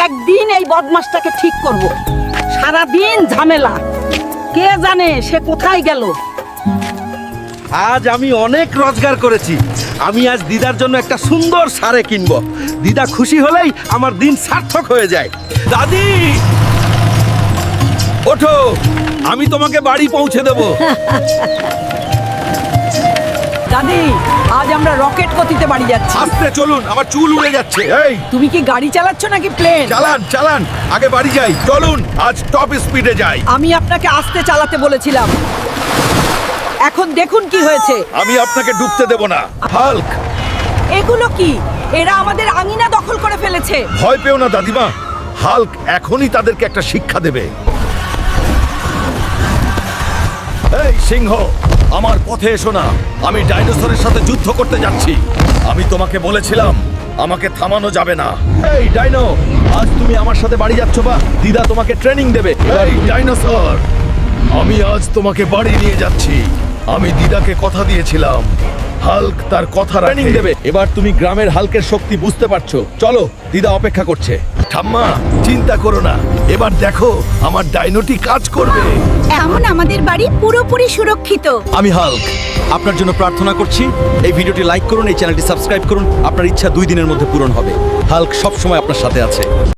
একদিন এই বদমাশটাকে ঠিক করব। সারা দিন ঝামেলা, কে জানে সে কোথায় গেল। আজ আমি অনেক রোজগার করেছি। আমি আজ দিদার জন্য একটা সুন্দর শাড়ি কিনবো। দিদা খুশি হলেই আমার দিন সার্থক হয়ে যায়। দাদি ওঠো, আমি তোমাকে বাড়ি পৌঁছে দেব। দাদি, আজ আমরা রকেট গতিতে বাড়ি যাচ্ছি। আস্তে চলুন, আমার চুল উড়ে যাচ্ছে। এই তুমি কি গাড়ি চালাচ্ছ নাকি প্লেন? চালান চালান, আগে বাড়ি যাই। চলুন আজ টপ স্পিডে যাই। আমি আপনাকে আস্তে চালাতে বলেছিলাম, এখন দেখুন কি হয়েছে। আমি আপনাকে ডুবতে দেব না। হাল্ক, এগুলো কি? এরা আমাদের আঙিনা দখল করে ফেলেছে। ভয় পেও না দাদিমা, হাল্ক এখনই তাদেরকে একটা শিক্ষা দেবে। এই সিংহ, আমার পথে এসো না। আমি ডাইনোসরের সাথে যুদ্ধ করতে যাচ্ছি। আমি তোমাকে বলেছিলাম আমাকে থামানো যাবে না। এই ডাইনো, আজ তুমি আমার সাথে বাড়ি যাচ্ছ বা দিদা তোমাকে ট্রেনিং দেবে। এই ডাইনোসর, আমি আজ তোমাকে বাড়ি নিয়ে যাচ্ছি। আমি দিদাকে কথা দিয়েছিলাম হাল্ক তার কথা ট্রেনিং দেবে। এবার তুমি গ্রামের হাল্কের শক্তি বুঝতে পারছো। চলো, দিদা অপেক্ষা করছে। ঠাম্মা, চিন্তা করো না, এবার দেখো আমার ডাইনোটি কাজ করবে। এখন আমাদের বাড়ি পুরোপুরি সুরক্ষিত। আমি হাল্ক আপনার জন্য প্রার্থনা করছি, এই ভিডিওটি লাইক করুন, এই চ্যানেলটি সাবস্ক্রাইব করুন। আপনার ইচ্ছা 2 দিনের মধ্যে পূরণ হবে। হাল্ক সব সময় আপনার সাথে আছে।